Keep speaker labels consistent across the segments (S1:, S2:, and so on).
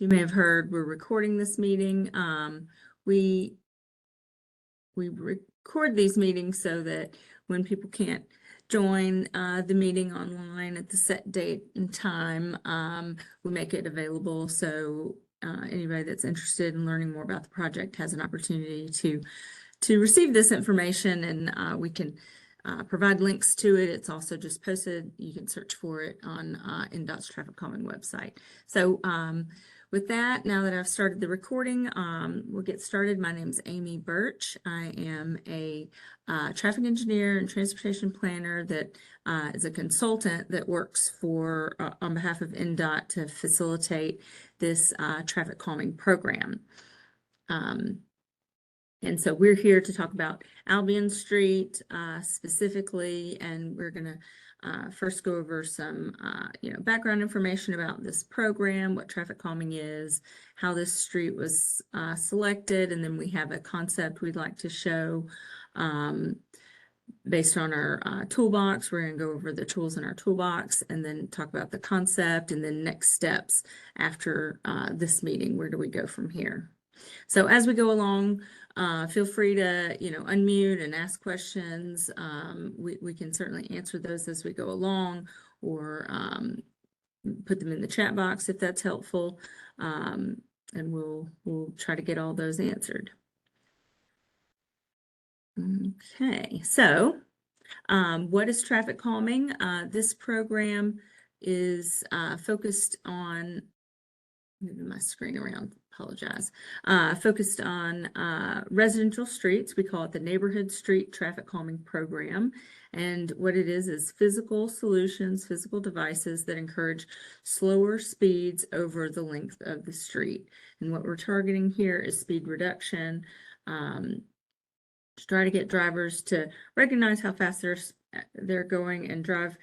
S1: you may have heard, we're recording this meeting. We record these meetings so that when people can't join the meeting online at the set date and time, we make it available so anybody that's interested in learning more about the project has an opportunity to receive this information, and we can provide links to it. It's also just posted. You can search for it on NDOT's Traffic Calming website. So with that, now that I've started the recording, we'll get started. My name is Amy Birch. I am a traffic engineer and transportation planner that is a consultant that works for on behalf of NDOT to facilitate this traffic calming program. And so we're here to talk about Albion Street specifically, and we're going to first go over some background information about this program, what traffic calming is, how this street was selected, and then we have a concept we'd like to show based on our toolbox. We're going to go over the tools in our toolbox and then talk about the concept and then next steps after this meeting. Where do we go from here? So as we go along, feel free to, unmute and ask questions. We can certainly answer those as we go along, or put them in the chat box if that's helpful. And we'll try to get all those answered. Okay, so what is traffic calming? This program is focused on, moving my screen around, apologize, focused on residential streets. We call it the Neighborhood Street Traffic Calming Program. And what it is physical solutions, physical devices that encourage slower speeds over the length of the street. And what we're targeting here is speed reduction, to try to get drivers to recognize how fast they're going and drive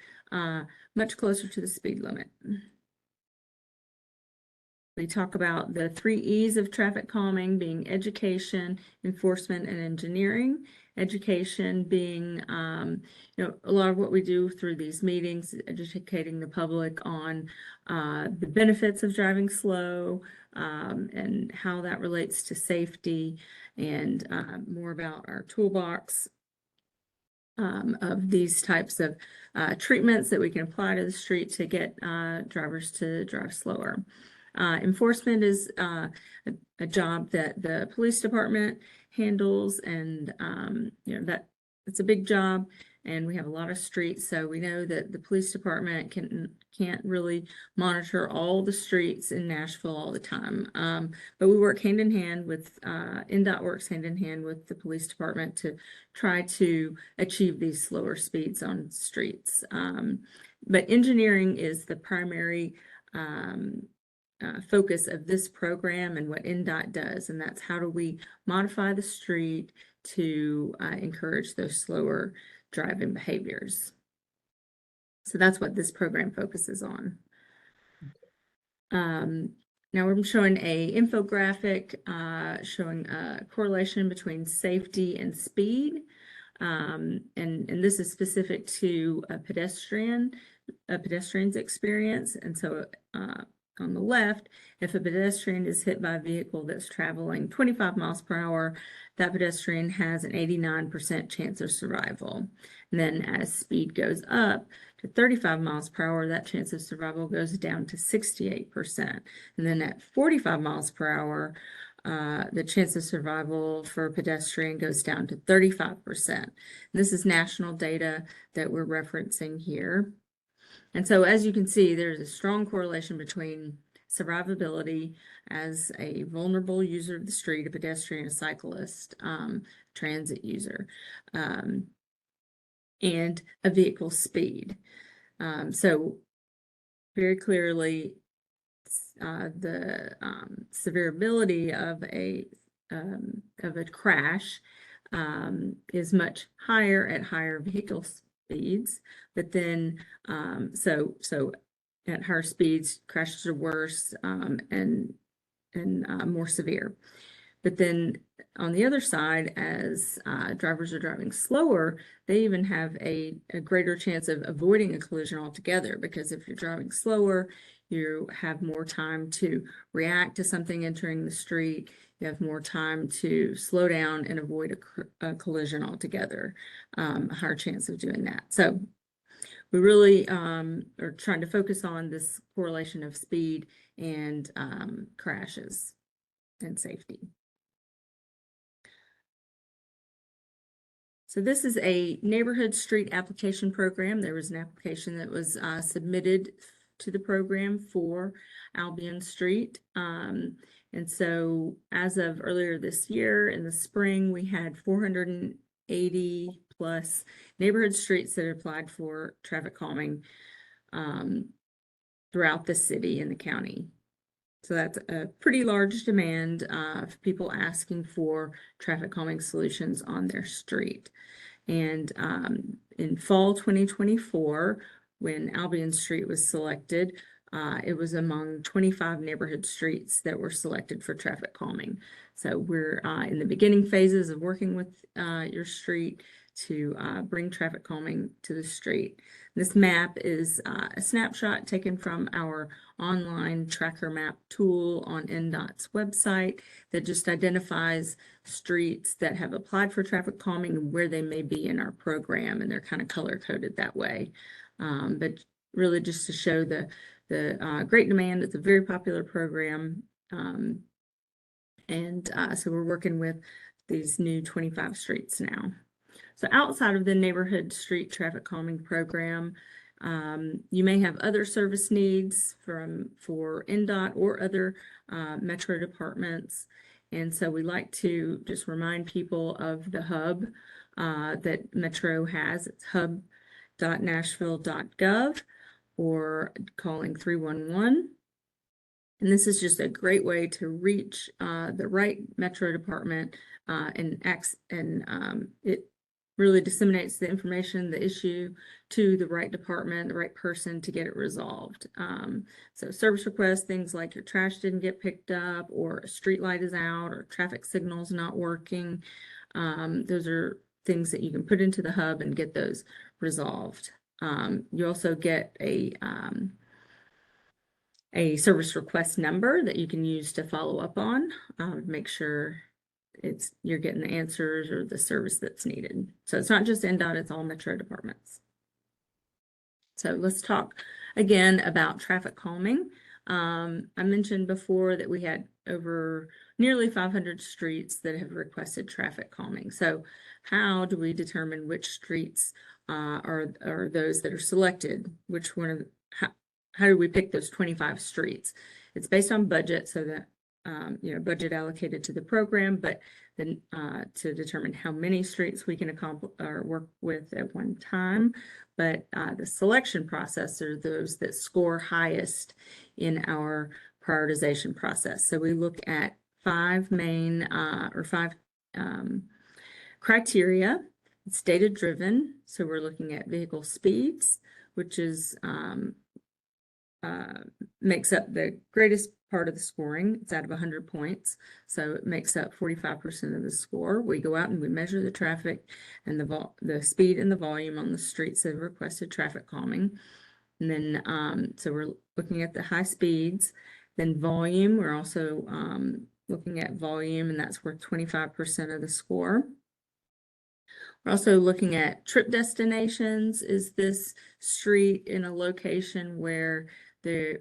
S1: much closer to the speed limit. We talk about the 3 E's of traffic calming being education, enforcement, and engineering. Education being, a lot of what we do through these meetings, educating the public on the benefits of driving slow and how that relates to safety, and more about our toolbox of these types of treatments that we can apply to the street to get drivers to drive slower. Enforcement is a job that the police department handles, and it's a big job, and we have a lot of streets, so we know that the police department can't really monitor all the streets in Nashville all the time. But we work hand in hand with NDOT works hand in hand with the police department to try to achieve these slower speeds on streets. But engineering is the primary focus of this program and what NDOT does, and that's how do we modify the street to encourage those slower driving behaviors. So that's what this program focuses on. Now I'm showing a infographic showing a correlation between safety and speed, and this is specific to a pedestrian's experience. And so on the left, if a pedestrian is hit by a vehicle that's traveling 25 miles per hour, that pedestrian has an 89% chance of survival. And then as speed goes up to 35 miles per hour, that chance of survival goes down to 68%. And then at 45 miles per hour, the chance of survival for a pedestrian goes down to 35%. And this is national data that we're referencing here. And so as you can see, there's a strong correlation between survivability as a vulnerable user of the street, a pedestrian, a cyclist, transit user, and a vehicle speed. So very clearly, the severability of a crash is much higher at higher vehicle speeds, but then so at higher speeds crashes are worse and more severe. But then on the other side, as drivers are driving slower, they even have a greater chance of avoiding a collision altogether, because if you're driving slower, you have more time to react to something entering the street. You have more time to slow down and avoid a collision altogether, a higher chance of doing that. So we really are trying to focus on this correlation of speed and crashes and safety. So this is a neighborhood street application program. There was an application that was submitted to the program for Albion Street. And so as of earlier this year in the spring, we had 480 plus neighborhood streets that applied for traffic calming throughout the city and the county. So that's a pretty large demand of people asking for traffic calming solutions on their street. And in fall 2024, when Albion Street was selected, it was among 25 neighborhood streets that were selected for traffic calming. So we're in the beginning phases of working with your street to bring traffic calming to the street. This map is a snapshot taken from our online tracker map tool on NDOT's website that just identifies streets that have applied for traffic calming and where they may be in our program, and they're kind of color coded that way. But really just to show the great demand. It's a very popular program. So we're working with these new 25 streets now. So outside of the neighborhood street traffic calming program, you may have other service needs for NDOT or other metro departments. And so we like to just remind people of the hub that Metro has. It's hub.Nashville.gov, or calling 311. And this is just a great way to reach the right metro department, and it really disseminates the information, the issue, to the right department, the right person to get it resolved. So service requests, things like your trash didn't get picked up, or a street light is out, or traffic signal's not working. Those are things that you can put into the hub and get those resolved. You also get a service request number that you can use to follow up on, make sure you're getting the answers or the service that's needed. So it's not just NDOT, it's all metro departments. So let's talk again about traffic calming. I mentioned before that we had over nearly 500 streets that have requested traffic calming. So how do we determine which streets are those that are selected? Which one how do we pick those 25 streets? It's based on budget, so that budget allocated to the program, but then to determine how many streets we can accomplish or work with at one time. But the selection process are those that score highest in our prioritization process. So we look at five main criteria. It's data driven, so we're looking at vehicle speeds, which is makes up the greatest part of the scoring. It's out of 100 points, so it makes up 45% of the score. We go out and we measure the traffic and the speed and the volume on the streets that have requested traffic calming. And then so we're looking at the high speeds. Then volume, we're also looking at volume, and that's worth 25% of the score. We're also looking at trip destinations. Is this street in a location where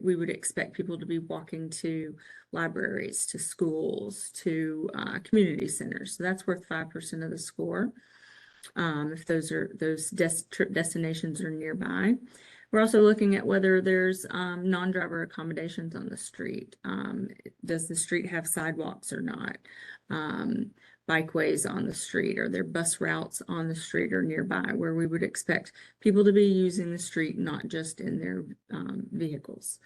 S1: we would expect people to be walking to libraries, to schools, to community centers? So that's worth 5% of the score, if those trip destinations are nearby. We're also looking at whether there's non-driver accommodations on the street. Does the street have sidewalks or not? Bikeways on the street? Are there bus routes on the street or nearby where we would expect people to be using the street, not just in their vehicles?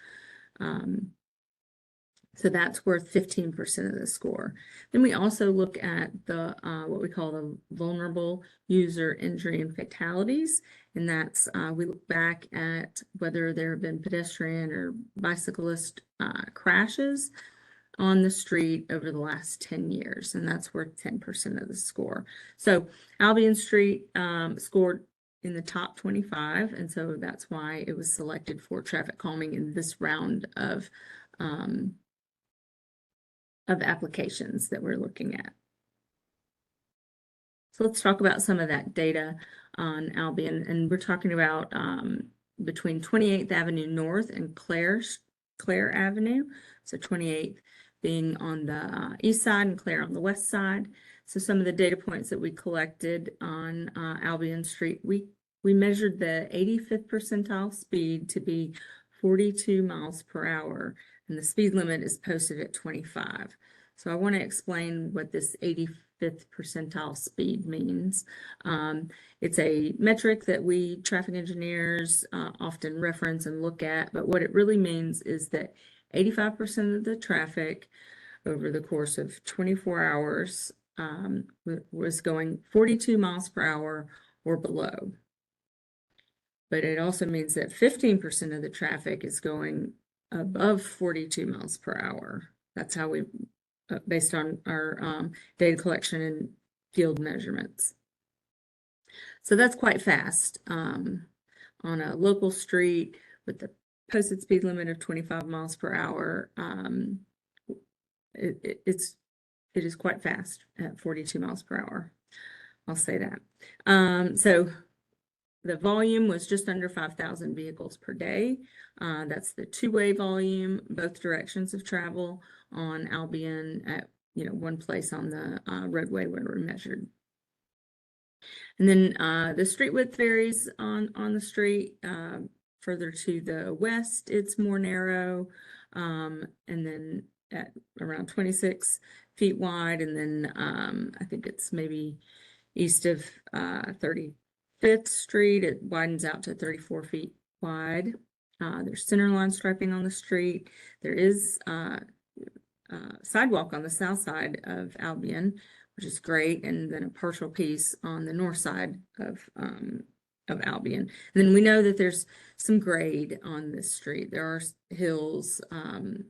S1: So that's worth 15% of the score. Then we also look at the what we call the vulnerable user injury and fatalities. And that's we look back at whether there have been pedestrian or bicyclist crashes on the street over the last 10 years, and that's worth 10% of the score. So Albion Street scored in the top 25, and so that's why it was selected for traffic calming in this round of applications that we're looking at. So let's talk about some of that data on Albion, and we're talking about between 28th Avenue North and Clare Avenue. So 28th being on the east side and Clare on the west side. So some of the data points that we collected on Albion Street, we measured the 85th percentile speed to be 42 miles per hour, and the speed limit is posted at 25. So I want to explain what this 85th percentile speed means. It's a metric that we traffic engineers often reference and look at, but what it really means is that 85% of the traffic over the course of 24 hours was going 42 miles per hour or below. But it also means that 15% of the traffic is going above 42 miles per hour. That's how we, based on our data collection and field measurements. So that's quite fast. On a local street with the posted speed limit of 25 miles per hour, it is quite fast at 42 miles per hour. I'll say that. So the volume was just under 5,000 vehicles per day. That's the two-way volume, both directions of travel on Albion at one place on the roadway where we measured. And then the street width varies on the street. Further to the west, it's more narrow, and then at around 26 feet wide, and then I think it's maybe east of 35th Street, it widens out to 34 feet wide. There's centerline striping on the street. There is sidewalk on the south side of Albion, which is great, and then a partial piece on the north side of Albion. And then we know that there's some grade on this street. There are hills on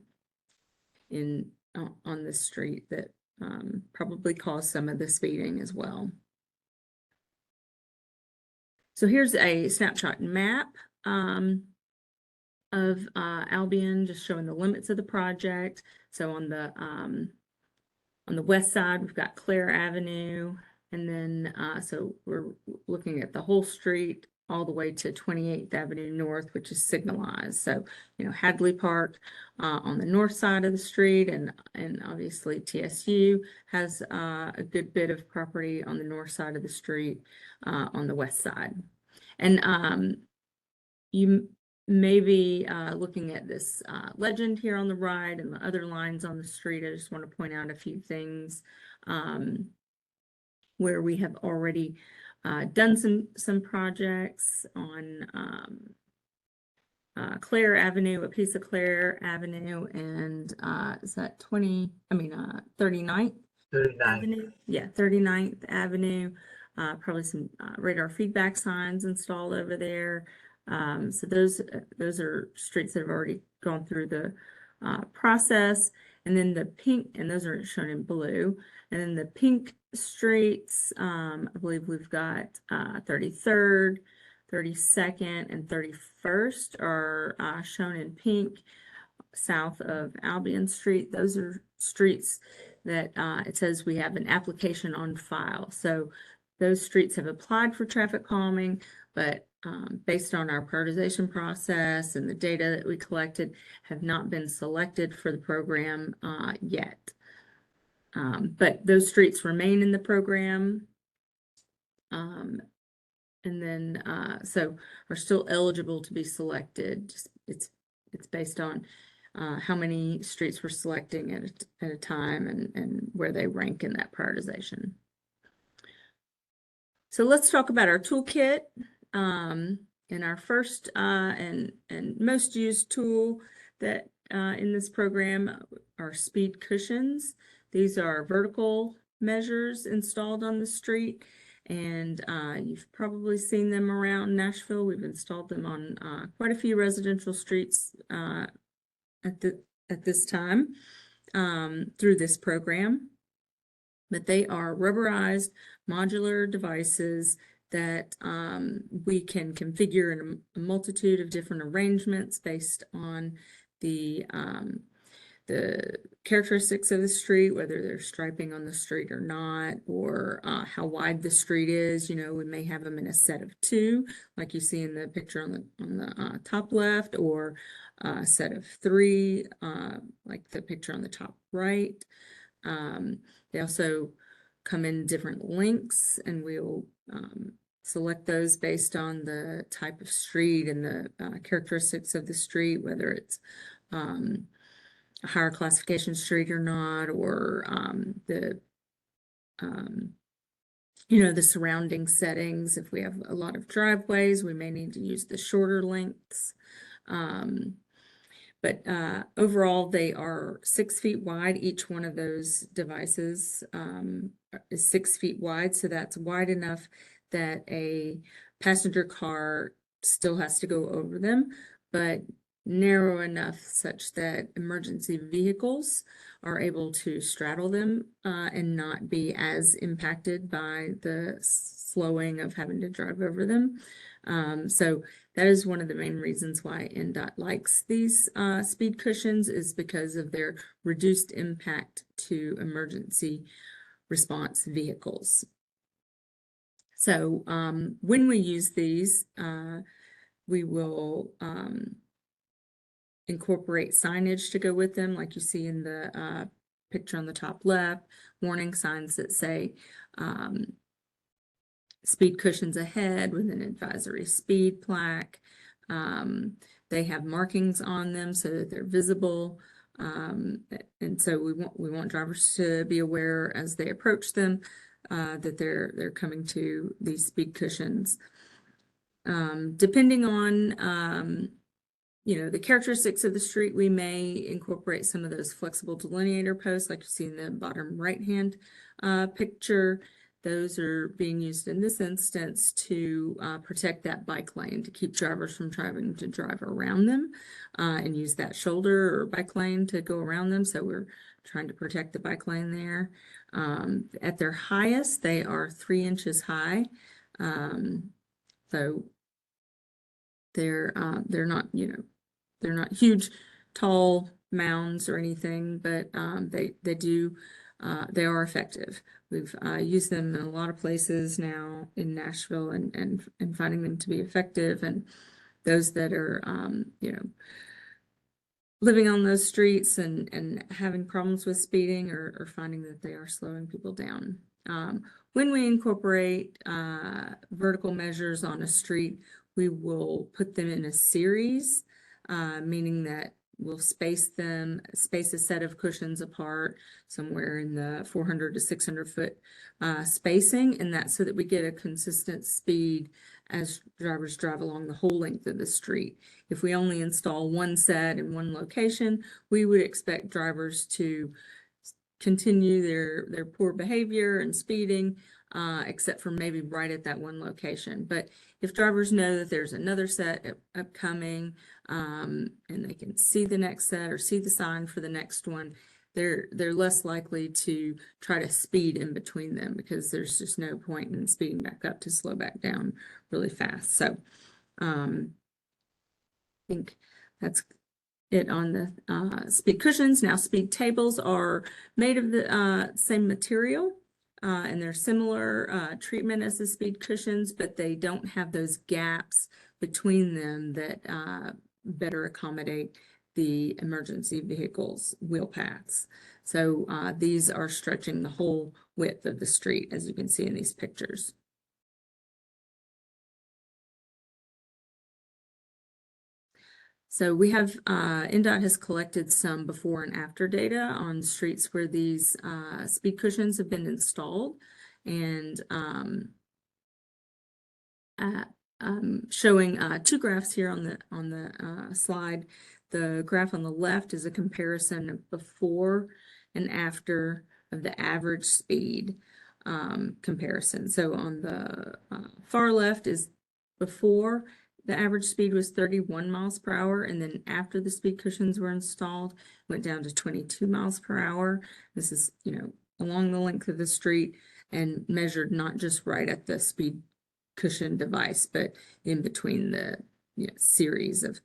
S1: this street that probably cause some of the speeding as well. So here's a snapshot map of Albion, just showing the limits of the project. So on the west side, we've got Clare Avenue, and then so we're looking at the whole street all the way to 28th Avenue North, which is signalized. So Hadley Park on the north side of the street, and obviously TSU has a good bit of property on the north side of the street on the west side. And you may be looking at this legend here on the right and the other lines on the street. I just want to point out a few things where we have already done some projects on Clare Avenue, a piece of Clare Avenue, and is that 39th Avenue? Yeah, 39th Avenue. Probably some radar feedback signs installed over there. So those are streets that have already gone through the process. And then the pink, and those are shown in blue. And then the pink streets, I believe we've got 33rd, 32nd, and 31st are shown in pink south of Albion Street. Those are streets that it says we have an application on file. So those streets have applied for traffic calming, but based on our prioritization process and the data that we collected, have not been selected for the program yet. But those streets remain in the program. And then so are still eligible to be selected. It's based on how many streets we're selecting at a time and where they rank in that prioritization. So let's talk about our toolkit. And our first and most used tool that in this program are speed cushions. These are vertical measures installed on the street, and you've probably seen them around Nashville. We've installed them on quite a few residential streets at this time. through this program, but they are rubberized modular devices that we can configure in a multitude of different arrangements based on the characteristics of the street, whether there's striping on the street or not, or how wide the street is. You know, we may have them in a set of two, like you see in the picture on the top left, or a set of three, like the picture on the top right. They also come in different lengths, and we'll select those based on the type of street and the characteristics of the street, whether it's a higher classification street or not, or the surrounding settings. If we have a lot of driveways, we may need to use the shorter lengths. But overall, they are 6 feet wide. Each one of those devices is 6 feet wide. So that's wide enough that a passenger car still has to go over them, but narrow enough such that emergency vehicles are able to straddle them and not be as impacted by the slowing of having to drive over them. So that is one of the main reasons why NDOT likes these speed cushions, is because of their reduced impact to emergency response vehicles. So when we use these, we will incorporate signage to go with them, like you see in the picture on the top left, warning signs that say speed cushions ahead with an advisory speed plaque. They have markings on them so that they're visible. And so we want drivers to be aware as they approach them that they're coming to these speed cushions. Depending on the characteristics of the street, we may incorporate some of those flexible delineator posts like you see in the bottom right-hand picture. Those are being used in this instance to protect that bike lane, to keep drivers from trying to drive around them and use that shoulder or bike lane to go around them. So we're trying to protect the bike lane there. At their highest, they are 3 inches high. So they're not, they're not huge, tall mounds or anything, but they are effective. We've used them in a lot of places now in Nashville and finding them to be effective. And those that are, living on those streets and having problems with speeding or finding that they are slowing people down. When we incorporate vertical measures on a street, we will put them in a series, meaning that we'll space a set of cushions apart somewhere in the 400 to 600 foot spacing, and that's so that we get a consistent speed as drivers drive along the whole length of the street. If we only install one set in one location, we would expect drivers to continue their poor behavior and speeding, except for maybe right at that one location. But if drivers know that there's another set upcoming, and they can see the next set or see the sign for the next one, they're less likely to try to speed in between them, because there's just no point in speeding back up to slow back down really fast. So I think that's it on the speed cushions. Now, speed tables are made of the same material, and they're similar treatment as the speed cushions, but they don't have those gaps between them that better accommodate the emergency vehicles' wheel paths. So these are stretching the whole width of the street, as you can see in these pictures. So we have, NDOT has collected some before and after data on streets where these speed cushions have been installed, and showing two graphs here on the slide. The graph on the left is a comparison of before and after of the average speed comparison. So on the far left is before. the average speed was 31 miles per hour, and then after the speed cushions were installed, went down to 22 miles per hour. This is, along the length of the street and measured not just right at the speed cushion device, but in between the series of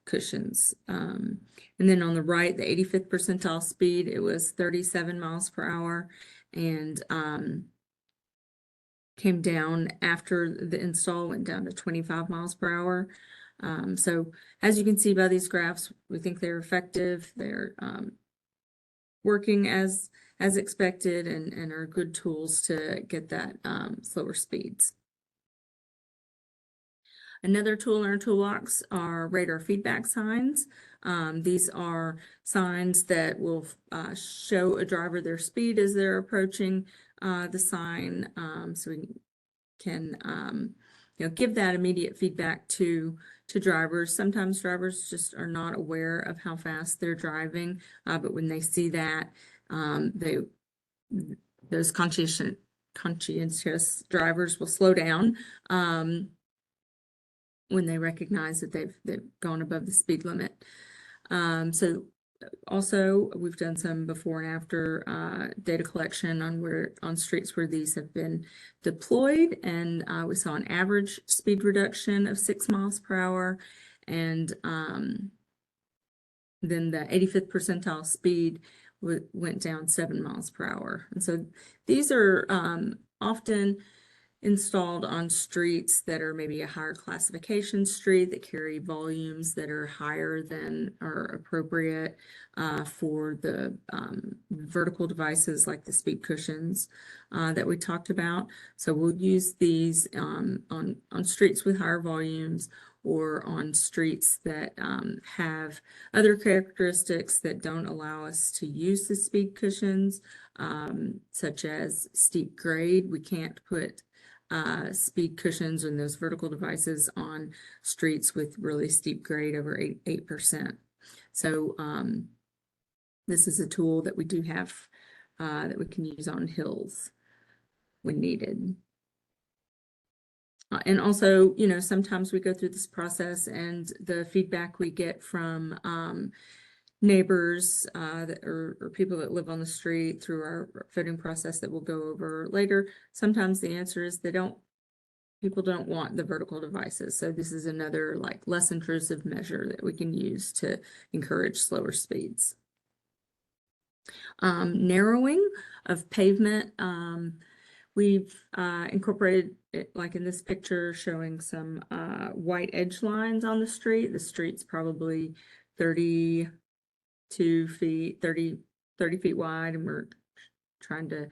S1: cushions. And then on the right, the 85th percentile speed, it was 37 miles per hour, and came down after the install, went down to 25 miles per hour. So as you can see by these graphs, we think they're effective. They're working as expected, and are good tools to get that slower speeds. Another tool in our toolbox are radar feedback signs. These are signs that will show a driver their speed as they're approaching the sign, so we can give that immediate feedback to drivers. Sometimes drivers just are not aware of how fast they're driving, but when they see that, those conscientious drivers will slow down when they recognize that they've gone above the speed limit. So also, we've done some before and after data collection on streets where these have been deployed, and we saw an average speed reduction of 6 miles per hour, and then the 85th percentile speed went down 7 miles per hour. And so these are often installed on streets that are maybe a higher classification street, that carry volumes that are higher than are appropriate for the vertical devices like the speed cushions that we talked about. So we'll use these on streets with higher volumes, or on streets that have other characteristics that don't allow us to use the speed cushions, such as steep grade. We can't put speed cushions and those vertical devices on streets with really steep grade over 8%. So this is a tool that we do have that we can use on hills when needed. And also, sometimes we go through this process, and the feedback we get from neighbors or people that live on the street through our voting process that we'll go over later, sometimes the answer is people don't want the vertical devices. So this is another less intrusive measure that we can use to encourage slower speeds. Narrowing of pavement. We've incorporated it, like in this picture, showing some white edge lines on the street. The street's probably 30 feet wide, and we're trying to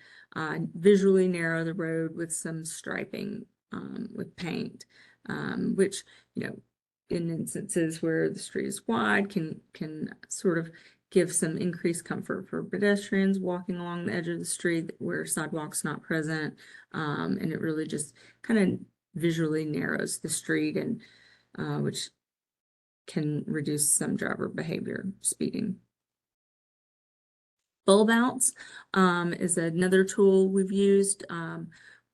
S1: visually narrow the road with some striping with paint, which, in instances where the street is wide, can sort of give some increased comfort for pedestrians walking along the edge of the street where sidewalks not present, and it really just kind of visually narrows the street, and which can reduce some driver behavior, speeding. Bulb outs is another tool we've used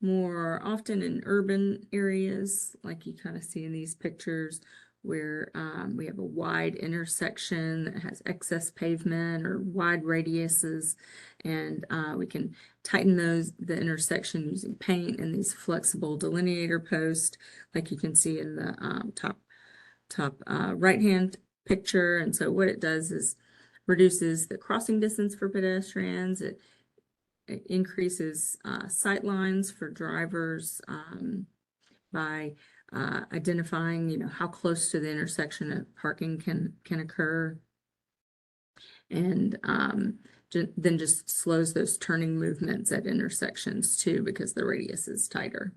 S1: more often in urban areas, like you kind of see in these pictures, where we have a wide intersection that has excess pavement or wide radiuses, and we can tighten the intersection using paint and these flexible delineator posts, like you can see in the top right-hand picture. And so what it does is reduces the crossing distance for pedestrians. It increases sight lines for drivers by identifying, how close to the intersection of parking can occur, and then just slows those turning movements at intersections too, because the radius is tighter.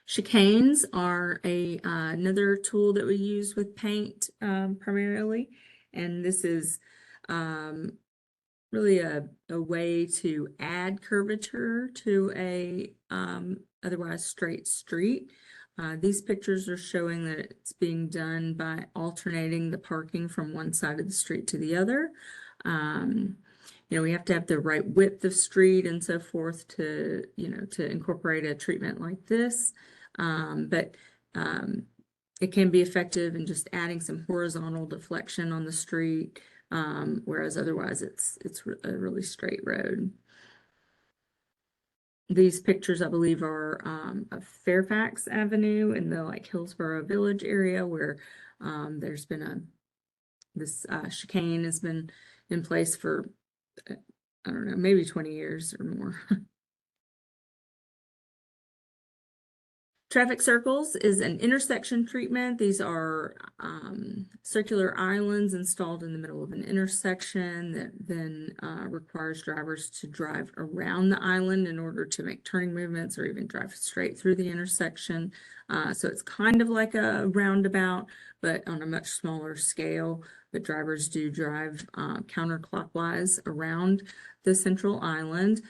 S1: Chicanes are another tool that we use with paint primarily, and this is really a way to add curvature to a otherwise straight street. These pictures are showing that it's being done by alternating the parking from one side of the street to the other. We have to have the right width of street and so forth to incorporate a treatment like this. but it can be effective in just adding some horizontal deflection on the street, whereas otherwise it's a really straight road. These pictures, I believe, are of Fairfax Avenue in the Hillsborough Village area, where there's been this chicane has been in place for I don't know, maybe 20 years or more. Traffic circles is an intersection treatment. These are circular islands installed in the middle of an intersection that then requires drivers to drive around the island in order to make turning movements or even drive straight through the intersection. So it's kind of like a roundabout, but on a much smaller scale. But drivers do drive counterclockwise around the central island.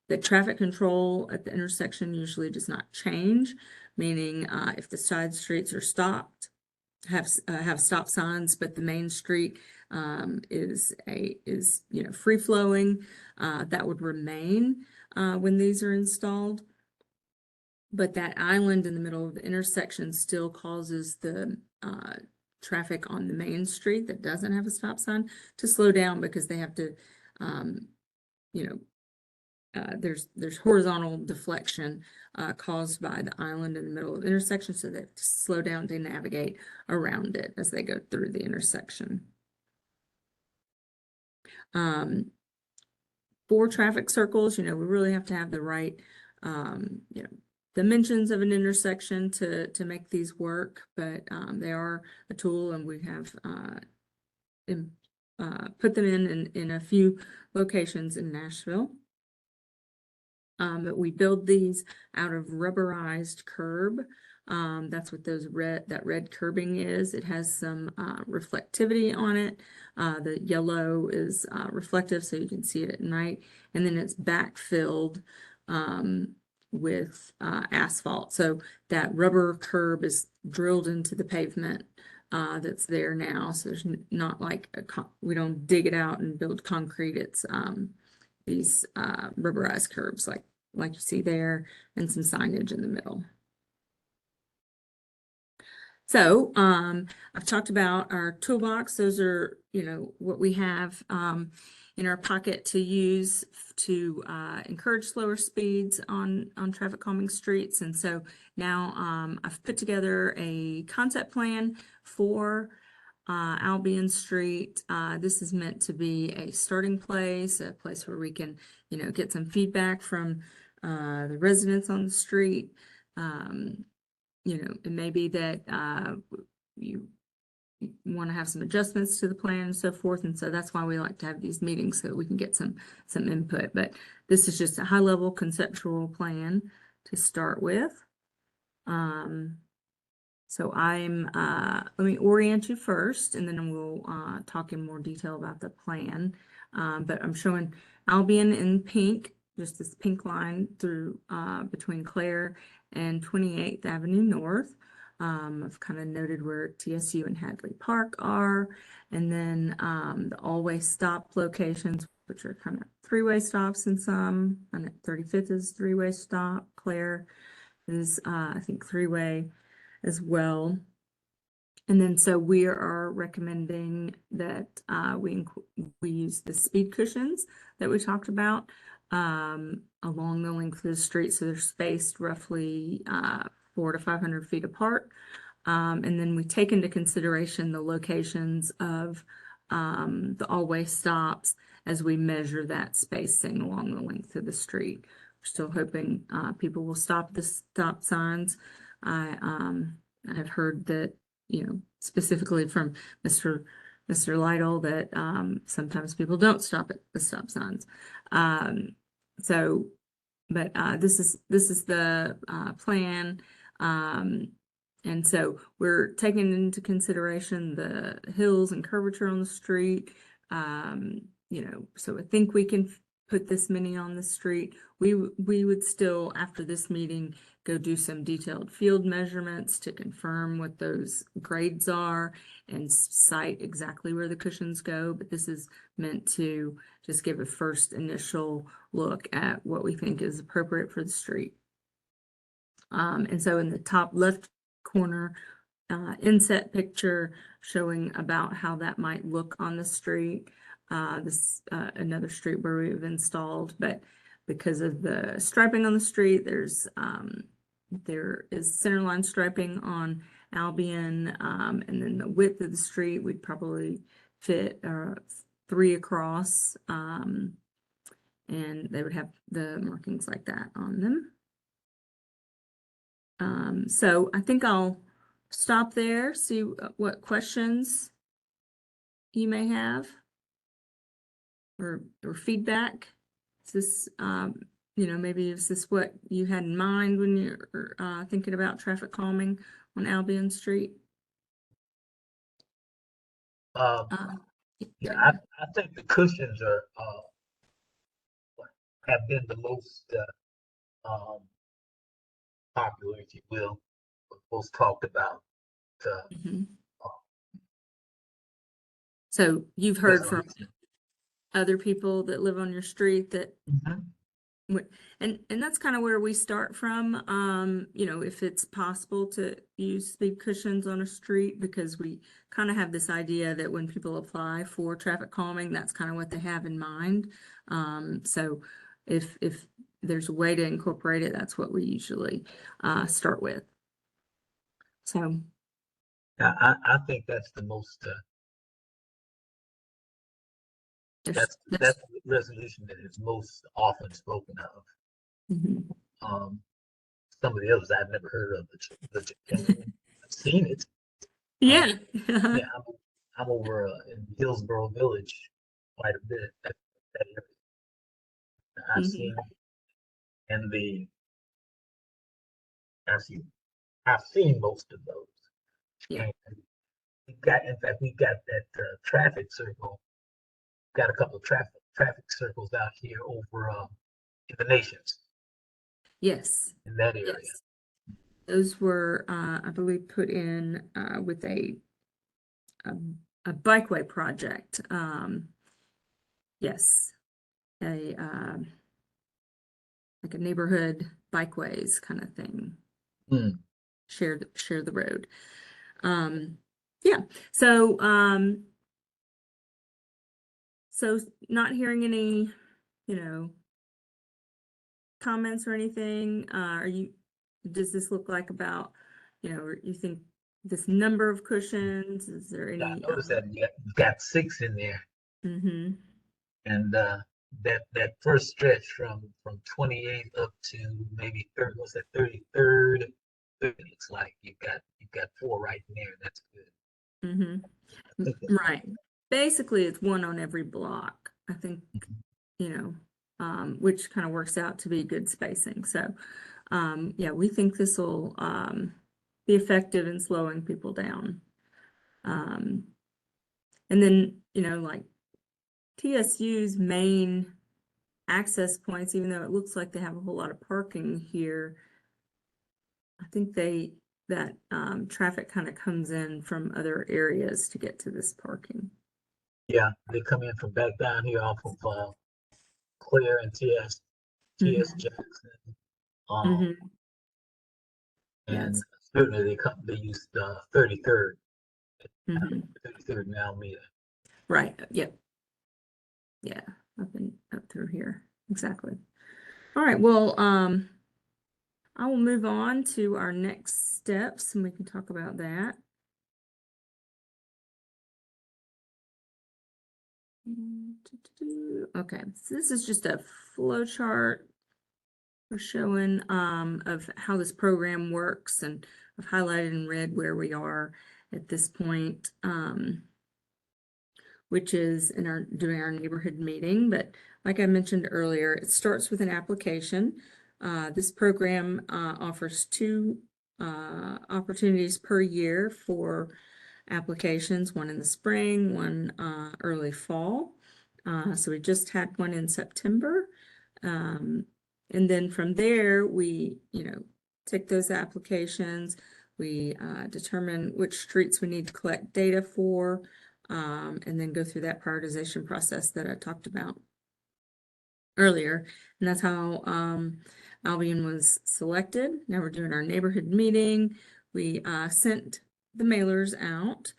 S1: The traffic control at the intersection usually does not change, meaning if the side streets are stopped, have stop signs, but the main street is free flowing, that would remain when these are installed. But that island in the middle of the intersection still causes the traffic on the main street that doesn't have a stop sign to slow down, because they have to there's horizontal deflection caused by the island in the middle of the intersection, so that to slow down to navigate around it as they go through the intersection. For traffic circles, we really have to have the right dimensions of an intersection to make these work, but they are a tool, and we have put them in a few locations in Nashville. But we build these out of rubberized curb. That's what that red curbing is. It has some reflectivity on it. The yellow is reflective, so you can see it at night. And then it's backfilled with asphalt. So that rubber curb is drilled into the pavement that's there now. So there's not like we don't dig it out and build concrete. It's these rubberized curbs like you see there, and some signage in the middle. So I've talked about our toolbox. Those are, what we have in our pocket to use to encourage slower speeds on traffic calming streets. And so now I've put together a concept plan for Albion Street. This is meant to be a starting place, a place where we can, get some feedback from the residents on the street. It may be that you want to have some adjustments to the plan and so forth. And so that's why we like to have these meetings, so that we can get some input. But this is just a high-level conceptual plan to start with. So let me orient you first, and then we'll talk in more detail about the plan. But I'm showing Albion in pink, just this pink line through between Clare and 28th Avenue North. I've kind of noted where TSU and Hadley Park are, and then the all-way stop locations, which are kind of three-way stops in some, and 35th is three-way stop. Clare is, I think, three-way as well. And then so we are recommending that we use the speed cushions that we talked about along the length of the street. So they're spaced roughly 400 to 500 feet apart. And then we take into consideration the locations of the all-way stops as we measure that spacing along the length of the street. We're still hoping people will stop the stop signs. I have heard that, specifically from Mr. Lytle, that sometimes people don't stop at the stop signs. But this is the plan. And so we're taking into consideration the hills and curvature on the street. So I think we can put this many on the street. We would still, after this meeting, go do some detailed field measurements to confirm what those grades are and cite exactly where the cushions go. But this is meant to just give a first initial look at what we think is appropriate for the street. And so in the top left corner, inset picture showing about how that might look on the street. This another street where we've installed, but because of the striping on the street, there is centerline striping on Albion, and then the width of the street we'd probably fit 3 across, and they would have the markings like that on them. So I think I'll stop there, see what questions you may have or feedback. Is this, maybe is this what you had in mind when you're thinking about traffic calming on Albion Street?
S2: Yeah, I think the cushions are have been the most popular, if you will, most talked about.
S1: So you've heard from other people that live on your street that, and that's kind of where we start from. If it's possible to use speed cushions on a street, because we kind of have this idea that when people apply for traffic calming, that's kind of what they have in mind. So if there's a way to incorporate it, that's what we usually start with. So
S2: I think that's the most that's the resolution that is most often spoken of. Some of the others I've never heard of, but I've seen it.
S1: Yeah.
S2: Yeah, I'm over in Hillsborough Village quite a bit. That area. I've seen and I've seen most of those.
S1: Yeah.
S2: And we've got that traffic circle. Got a couple of traffic circles out here over in the Nations.
S1: Yes.
S2: In that area.
S1: Yes. Those were, I believe, put in with a bikeway project. Yes, like a neighborhood bikeways kind of thing. Share the road. Yeah. So not hearing any, comments or anything. Does this look like about, you think this number of cushions? Is there any?
S2: I noticed that you got 6 in there. And that first stretch from 28th up to maybe 33rd, it's like you've got 4 right in there. That's good.
S1: Right. Basically, it's 1 on every block, I think, which kind of works out to be good spacing. So, yeah, we think this will be effective in slowing people down. And then, like TSU's main access points, even though it looks like they have a whole lot of parking here, I think that traffic kind of comes in from other areas to get to this parking.
S2: Yeah, they come in from back down here off of Claire and TS Jackson. And certainly they use the 33rd. 33rd in Alameda.
S1: Right. Yep. Yeah. Up through here. Exactly. All right. Well, I will move on to our next steps and we can talk about that. Okay, so this is just a flow chart we're showing of how this program works, and I've highlighted in red where we are at this point, which is in doing our neighborhood meeting. But like I mentioned earlier, it starts with an application. This program offers 2 opportunities per year for applications, one in the spring, one early fall. So we just had one in September. And then from there, we, take those applications, we determine which streets we need to collect data for, and then go through that prioritization process that I talked about. earlier, and that's how Albion was selected. Now we're doing our neighborhood meeting. We sent the mailers out.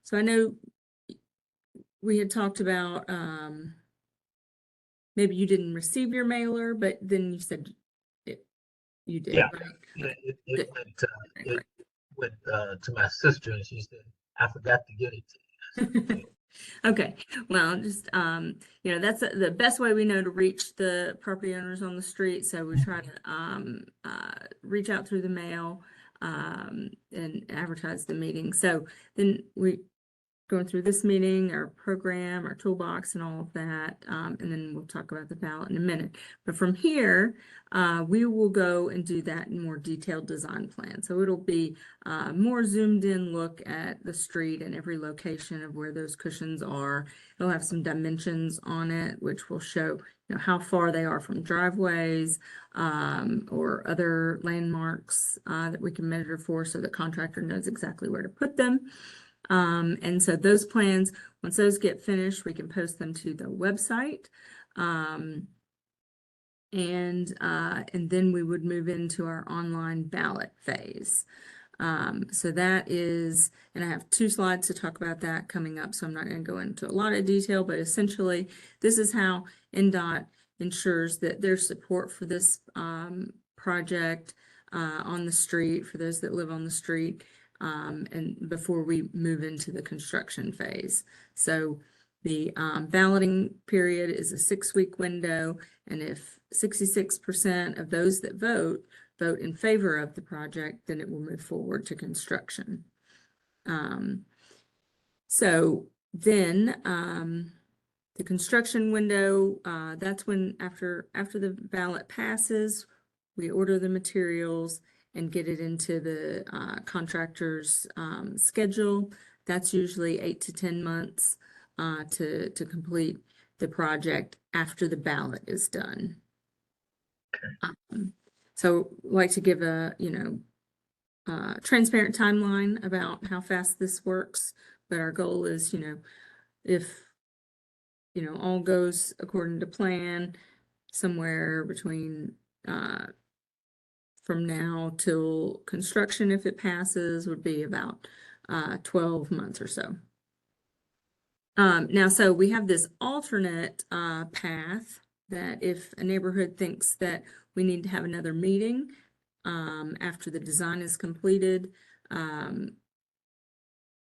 S1: So I know we had talked about maybe you didn't receive your mailer, but then you said you did,
S2: Yeah,
S1: right?
S2: yeah,
S1: Okay,
S2: it
S1: good.
S2: went to my sister, and she said, I forgot to get it to you.
S1: Okay, well, just you know, that's the best way we know to reach the property owners on the street. So we try to reach out through the mail and advertise the meeting. So then we going through this meeting, our program, our toolbox, and all of that. And then we'll talk about the ballot in a minute. But from here, we will go and do that in more detailed design plan. So it'll be a more zoomed in look at the street and every location of where those cushions are. It'll have some dimensions on it, which will show how far they are from driveways or other landmarks that we can measure for, so the contractor knows exactly where to put them. And so those plans, once those get finished, we can post them to the website. And then we would move into our online ballot phase. So that is, and I have 2 slides to talk about that coming up, so I'm not going to go into a lot of detail, but essentially this is how NDOT ensures that there's support for this project on the street, for those that live on the street, and before we move into the construction phase. So the balloting period is a 6-week window, and if 66% of those that vote in favor of the project, then it will move forward to construction. So then the construction window, that's when after the ballot passes, we order the materials and get it into the contractor's schedule. That's usually 8 to 10 months to complete the project after the ballot is done. So like to give a, transparent timeline about how fast this works, but our goal is, if, all goes according to plan, somewhere between, from now till construction, if it passes, would be about 12 months or so. Now, so we have this alternate path that if a neighborhood thinks that we need to have another meeting after the design is completed,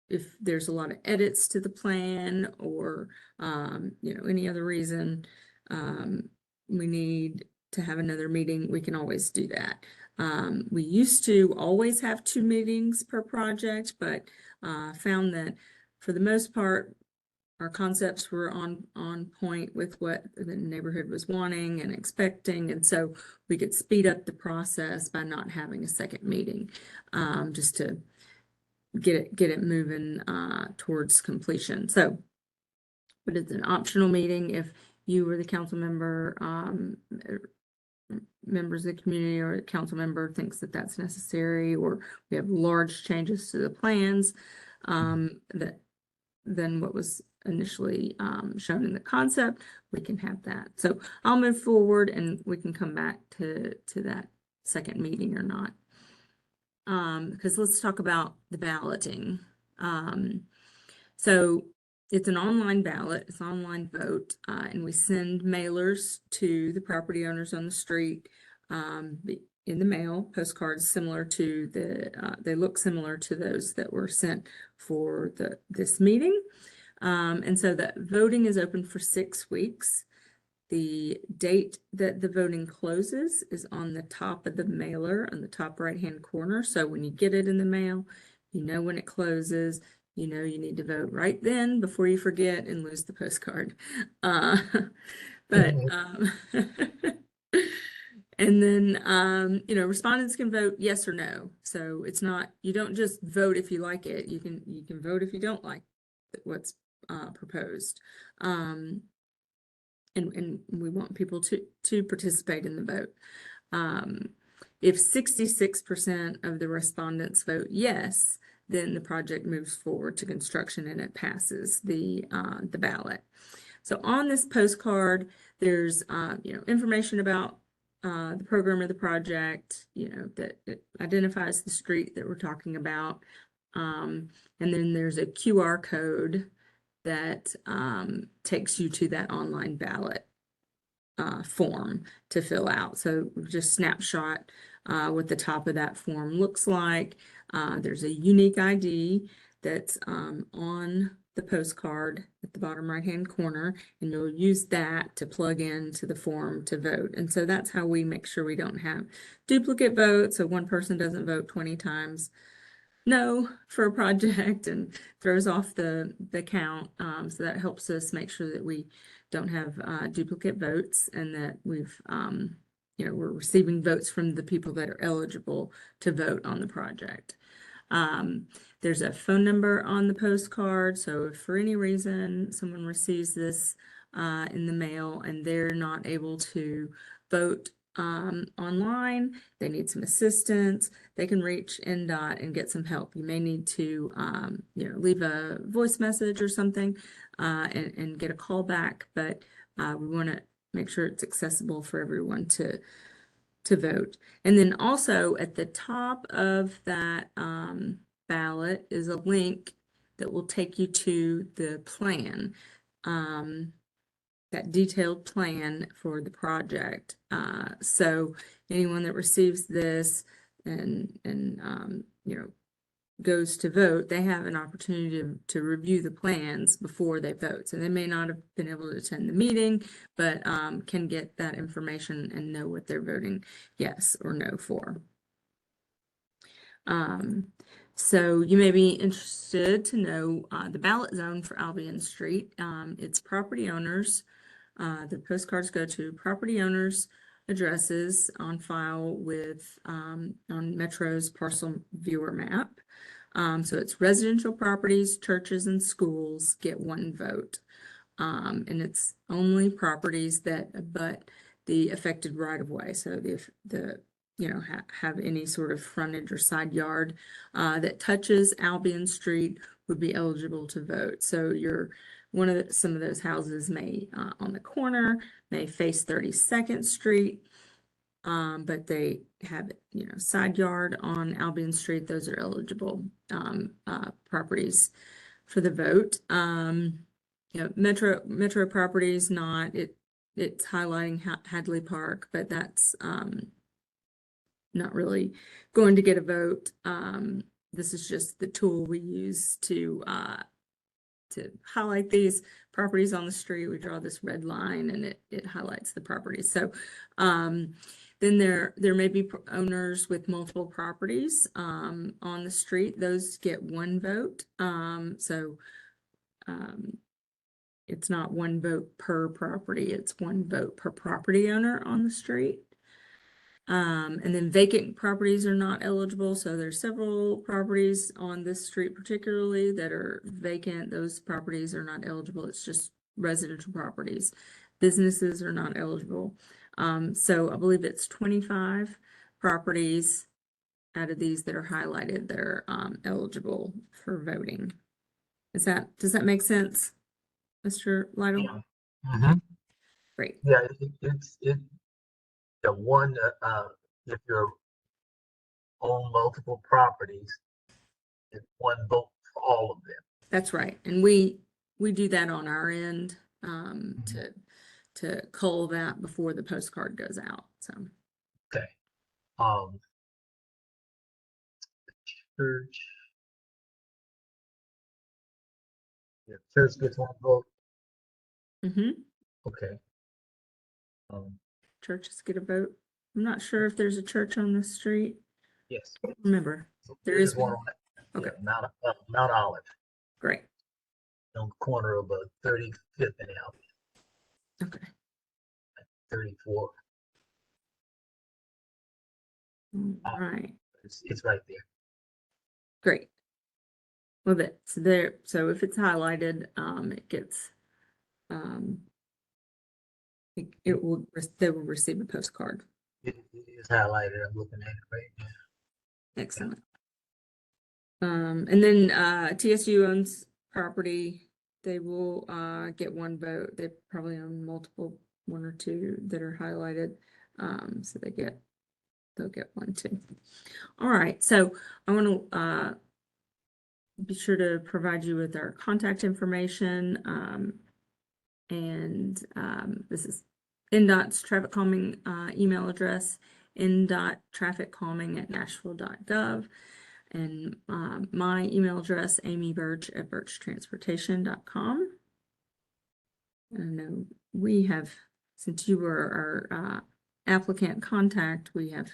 S1: if there's a lot of edits to the plan or, any other reason we need to have another meeting, we can always do that. We used to always have 2 meetings per project, but found that for the most part, our concepts were on point with what the neighborhood was wanting and expecting, and so we could speed up the process by not having a second meeting, just to get it moving towards completion. So, but it's an optional meeting if you or the council member, members of the community or the council member thinks that that's necessary, or we have large changes to the plans that than what was initially shown in the concept, we can have that. So I'll move forward and we can come back to that second meeting or not. Because let's talk about the balloting. So it's an online ballot, it's an online vote, and we send mailers to the property owners on the street in the mail, postcards similar to they look similar to those that were sent for this meeting. And so the voting is open for 6 weeks. The date that the voting closes is on the top of the mailer on the top right-hand corner. So when you get it in the mail, you know when it closes, you know you need to vote right then before you forget and lose the postcard. And then, respondents can vote yes or no. So it's not, you don't just vote if you like it. You can vote if you don't like what's proposed. And we want people to participate in the vote. If 66% of the respondents vote yes, then the project moves forward to construction and it passes the ballot. So on this postcard, there's, information about the program or the project, that it identifies the street that we're talking about. And then there's a QR code that takes you to that online ballot form to fill out. So just snapshot what the top of that form looks like. There's a unique ID that's on the postcard at the bottom right-hand corner, and you'll use that to plug into the form to vote. And so that's how we make sure we don't have duplicate votes, so one person doesn't vote 20 times no for a project and throws off the count. So that helps us make sure that we don't have duplicate votes, and that we've we're receiving votes from the people that are eligible to vote on the project. There's a phone number on the postcard, so if for any reason someone receives this in the mail and they're not able to vote online, they need some assistance, they can reach NDOT and get some help. You may need to leave a voice message or something and get a call back, but we want to make sure it's accessible for everyone to vote. And then also at the top of that ballot is a link that will take you to the plan, that detailed plan for the project. So anyone that receives this and goes to vote, they have an opportunity to review the plans before they vote. So they may not have been able to attend the meeting, but can get that information and know what they're voting yes or no for. So you may be interested to know the ballot zone for Albion Street. It's property owners. The postcards go to property owners' addresses on file with on Metro's parcel viewer map. So it's residential properties, churches, and schools get one vote. And it's only properties that abut the affected right-of-way. So the have any sort of frontage or side yard that touches Albion Street would be eligible to vote. So some of those houses may on the corner may face 32nd Street. But they have, side yard on Albion Street. Those are eligible properties for the vote. Metro properties not. It's highlighting Hadley Park, but that's not really going to get a vote. This is just the tool we use to highlight these properties on the street. We draw this red line and it highlights the properties. So then there may be owners with multiple properties on the street. Those get one vote. It's not one vote per property. It's one vote per property owner on the street. And then vacant properties are not eligible. So there's several properties on this street particularly that are vacant. Those properties are not eligible. It's just residential properties. Businesses are not eligible. So I believe it's 25 properties out of these that are highlighted that are eligible for voting. Does that make sense, Mr. Lytle?
S2: Yeah. Mm-hmm.
S1: Great.
S2: Yeah, it's the one if you're own multiple properties, it's one vote for all of them.
S1: That's right, and we do that on our end to cull that before the postcard goes out. So
S2: okay, church, yeah, church gets one vote. Okay.
S1: Churches get a vote. I'm not sure if there's a church on the street.
S2: Yes.
S1: Remember,
S2: so
S1: there is
S2: one on that. Okay. Yeah, Mount Olive.
S1: Great.
S2: On the corner of 35th and Albion.
S1: Okay.
S2: 34.
S1: All right.
S2: It's right there.
S1: Great. Well, that's there. So if it's highlighted, it gets they will receive a postcard.
S2: It is highlighted. I'm looking at it right now.
S1: Excellent. And then TSU owns property they will get one vote. They probably own multiple, one or two that are highlighted. So they'll get one too. All right, so I want to be sure to provide you with our contact information. This is NDOT's traffic calming email address, NDOT.TrafficCalming.Nashville.gov. And my email address, amybirch@birchtransportation.com. I know we have, since you were our applicant contact, we have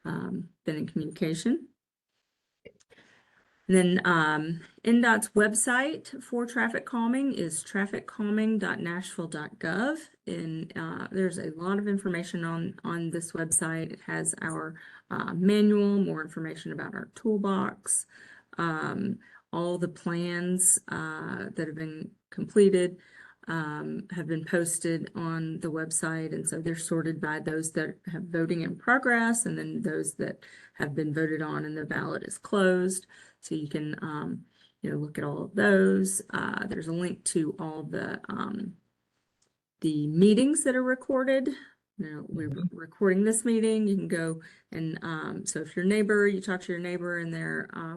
S1: been in communication. And then NDOT's website for traffic calming is TrafficCalming.Nashville.gov. And there's a lot of information on this website. It has our manual, more information about our toolbox, all the plans that have been completed have been posted on the website. And so they're sorted by those that have voting in progress and then those that have been voted on and the ballot is closed. So you can, look at all of those. There's a link to all the meetings that are recorded. We're recording this meeting. You can go and, so if your neighbor, you talk to your neighbor and they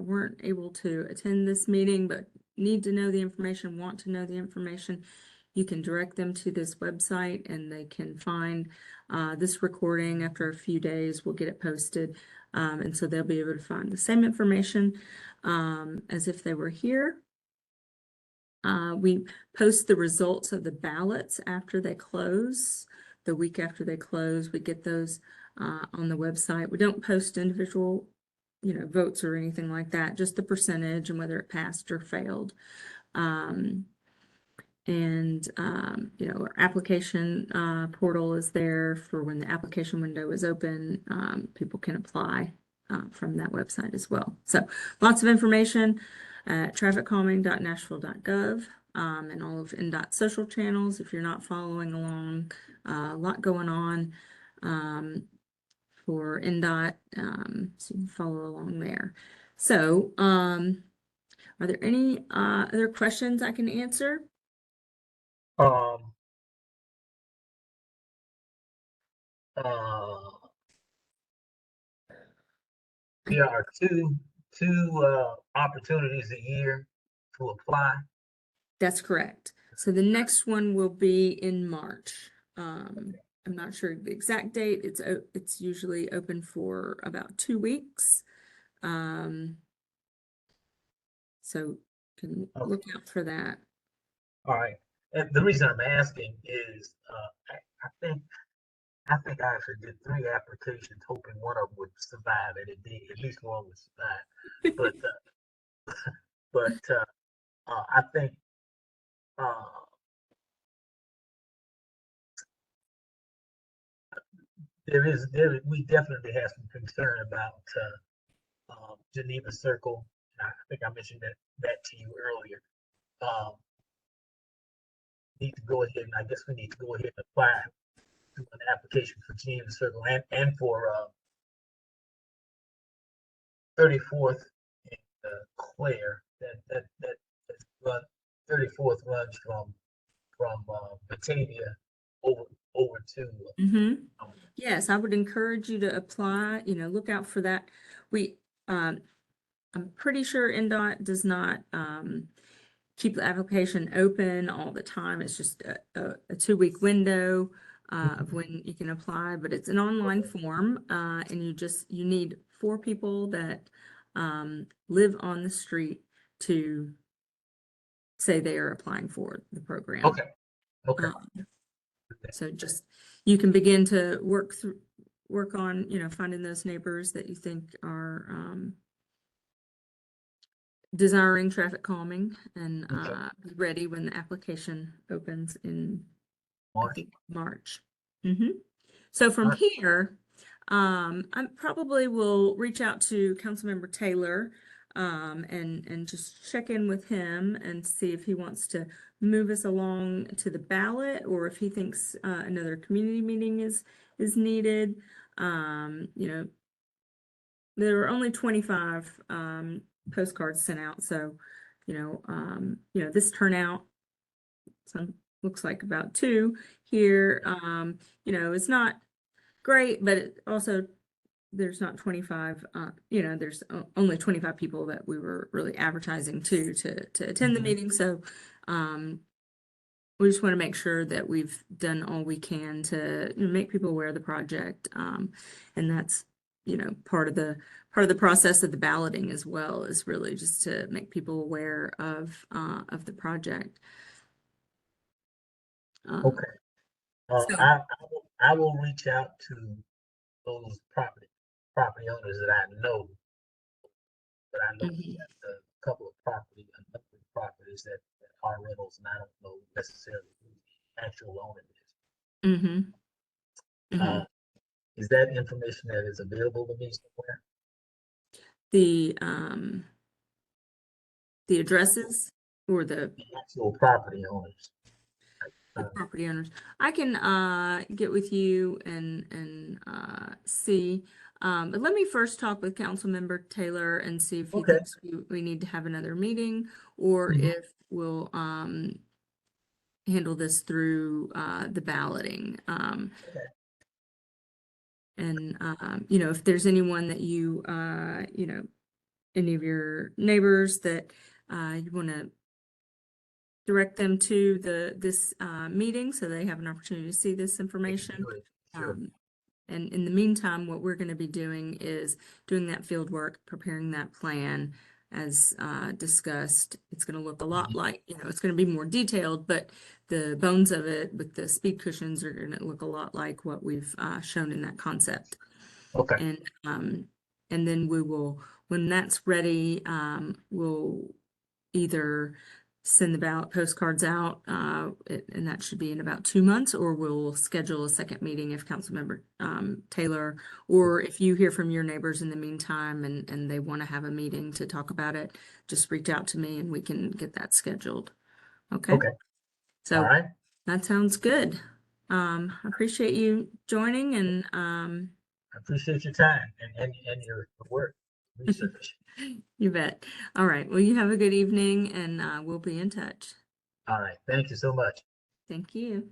S1: weren't able to attend this meeting, but need to know the information, want to know the information, you can direct them to this website and they can find this recording. After a few days, we'll get it posted. And so they'll be able to find the same information as if they were here. We post the results of the ballots after they close. The week after they close, we get those on the website. We don't post individual, votes or anything like that, just the percentage and whether it passed or failed. Our application portal is there for when the application window is open. People can apply from that website as well. So lots of information at TrafficCalming.Nashville.gov and all of NDOT social channels. If you're not following along, a lot going on for NDOT, so you can follow along there. So are there any other questions I can answer?
S2: There are two opportunities a year to apply.
S1: That's correct. So the next one will be in March. I'm not sure the exact date. It's usually open for about 2 weeks. So can look out for that.
S2: All right. And the reason I'm asking is I think I actually did 3 applications hoping one of them would survive, and it did. At least one would survive. But I think we definitely have some concern about Geneva Circle. I think I mentioned that to you earlier. Need to go ahead, and I guess we need to go ahead and apply to an application for Geneva Circle and for 34th and Claire. That 34th runs from Batavia over to.
S1: Yes, I would encourage you to apply. Look out for that. I'm pretty sure NDOT does not keep the application open all the time. It's just a 2-week window of when you can apply, but it's an online form, and you need 4 people that live on the street to say they are applying for the program.
S2: Okay.
S1: So you can begin to work on finding those neighbors that you think are desiring traffic calming and be ready when the application opens in March. So from here, I probably will reach out to Councilmember Taylor and just check in with him and see if he wants to move us along to the ballot or if he thinks another community meeting is needed. There were only 25 postcards sent out, so this turnout, some looks like about 2 here. It's not great, but it also there's not 25, there's only 25 people that we were really advertising to attend the meeting. So we just want to make sure that we've done all we can to make people aware of the project. And that's, part of the process of the balloting as well, is really just to make people aware of the project.
S2: Okay.
S1: So,
S2: I will reach out to those property owners that I know. But I know we got a couple of properties that are rentals, and I don't know necessarily who the actual owner is. Is that information that is available to me somewhere?
S1: The addresses or the
S2: actual property owners.
S1: property owners. I can get with you and see. But let me first talk with Councilmember Taylor and see if he thinks we need to have another meeting, or if we'll handle this through the balloting. And if there's anyone that you any of your neighbors that you want to direct them to this meeting so they have an opportunity to see this information.
S2: Sure.
S1: And in the meantime, what we're going to be doing is doing that field work, preparing that plan as discussed. It's going to look a lot like, it's going to be more detailed, but the bones of it with the speed cushions are going to look a lot like what we've shown in that concept.
S2: Okay.
S1: And then we will, when that's ready, we'll either send the ballot postcards out, and that should be in about 2 months, or we'll schedule a second meeting if Councilmember Taylor, or if you hear from your neighbors in the meantime and they want to have a meeting to talk about it, just reach out to me and we can get that scheduled. Okay. So, all right. That sounds good. I appreciate you joining, and
S2: I appreciate your time and your work research.
S1: You bet. All right. Well, you have a good evening, and we'll be in touch.
S2: All right. Thank you so much.
S1: Thank you.